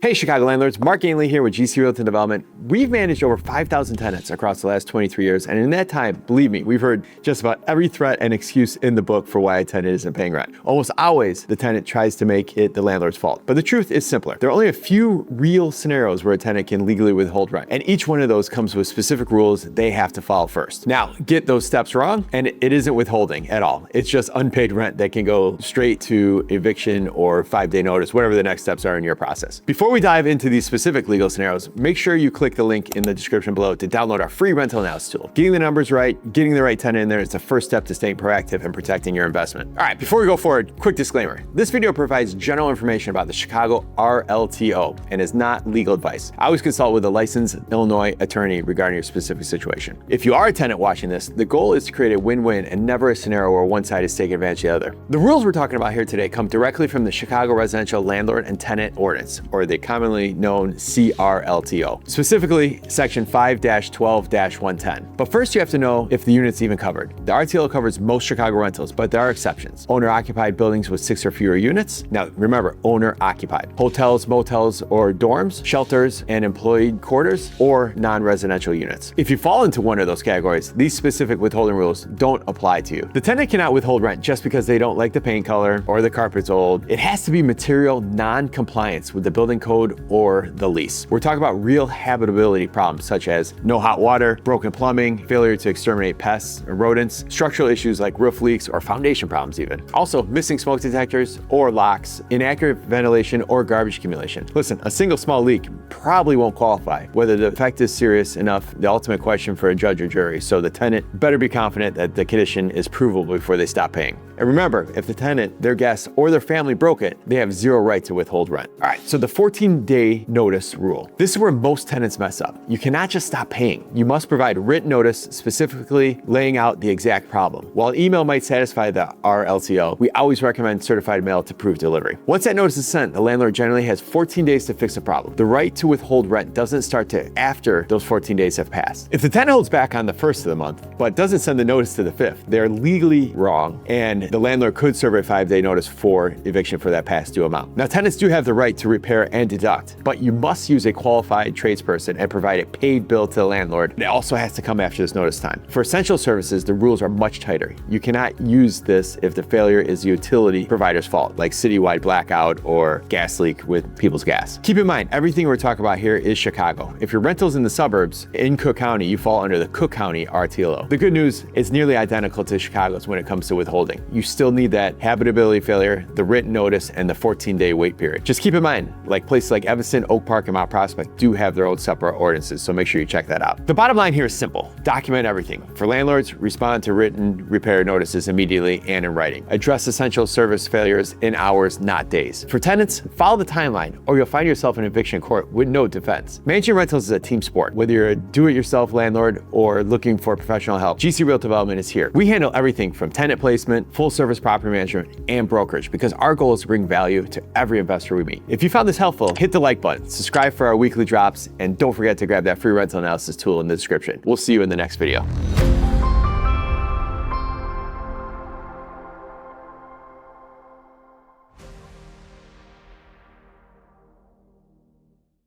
Hey Chicago landlords, Mark Ainley here with GC Realty Development. We've managed over 5,000 tenants across the last 23 years, and in that time, believe me, we've heard just about every threat and excuse in the book for why a tenant isn't paying rent. Almost always, the tenant tries to make it the landlord's fault. But the truth is simpler. There are only a few real scenarios where a tenant can legally withhold rent, and each one of those comes with specific rules they have to follow first. Now, get those steps wrong, and it isn't withholding at all. It's just unpaid rent that can go straight to eviction or 5-day notice, whatever the next steps are in your process. Before we dive into these specific legal scenarios, make sure you click the link in the description below to download our free rental analysis tool. Getting the numbers right, getting the right tenant in there is the first step to staying proactive and protecting your investment. All right, before we go forward, quick disclaimer. This video provides general information about the Chicago RLTO and is not legal advice. I always consult with a licensed Illinois attorney regarding your specific situation. If you are a tenant watching this, the goal is to create a win-win and never a scenario where one side is taking advantage of the other. The rules we're talking about here today come directly from the Chicago Residential Landlord and Tenant Ordinance, or the commonly known CRLTO, specifically section 5-12-110. But first you have to know if the unit's even covered. The RTO covers most Chicago rentals, but there are exceptions. Owner-occupied buildings with 6 or fewer units. Now remember, owner-occupied. Hotels, motels, or dorms, shelters, and employee quarters, or non-residential units. If you fall into one of those categories, these specific withholding rules don't apply to you. The tenant cannot withhold rent just because they don't like the paint color or the carpet's old. It has to be material non-compliance with the building code or the lease. We're talking about real habitability problems such as no hot water, broken plumbing, failure to exterminate pests or rodents, structural issues like roof leaks or foundation problems even. Also, missing smoke detectors or locks, inaccurate ventilation or garbage accumulation. Listen, a single small leak probably won't qualify. Whether the effect is serious enough, the ultimate question for a judge or jury, so the tenant better be confident that the condition is provable before they stop paying. And remember, if the tenant, their guests, or their family broke it, they have zero right to withhold rent. All right, so the 14-day notice rule. This is where most tenants mess up. You cannot just stop paying. You must provide written notice specifically laying out the exact problem. While email might satisfy the RLTO, we always recommend certified mail to prove delivery. Once that notice is sent, the landlord generally has 14 days to fix the problem. The right to withhold rent doesn't start to after those 14 days have passed. If the tenant holds back on the 1st of the month, but doesn't send the notice to the 5th, they're legally wrong, and the landlord could serve a 5-day notice for eviction for that past due amount. Now, tenants do have the right to repair and deduct, but you must use a qualified tradesperson and provide a paid bill to the landlord. It also has to come after this notice time. For essential services, the rules are much tighter. You cannot use this if the failure is the utility provider's fault, like citywide blackout or gas leak with people's gas. Keep in mind, everything we're talking about here is Chicago. If your rental's in the suburbs, in Cook County, you fall under the Cook County RTO. The good news is nearly identical to Chicago's when it comes to withholding. You still need that habitability failure, the written notice, and the 14-day wait period. Just keep in mind, like places like Evanston, Oak Park, and Mount Prospect do have their own separate ordinances, so make sure you check that out. The bottom line here is simple. Document everything. For landlords, respond to written repair notices immediately and in writing. Address essential service failures in hours, not days. For tenants, follow the timeline, or you'll find yourself in eviction court with no defense. Managing rentals is a team sport. Whether you're a do-it-yourself landlord or looking for professional help, GC Realty Development is here. We handle everything from tenant placement, full-service property management, and brokerage because our goal is to bring value to every investor we meet. If you found this helpful, hit the like button, subscribe for our weekly drops, and don't forget to grab that free rental analysis tool in the description. We'll see you in the next video.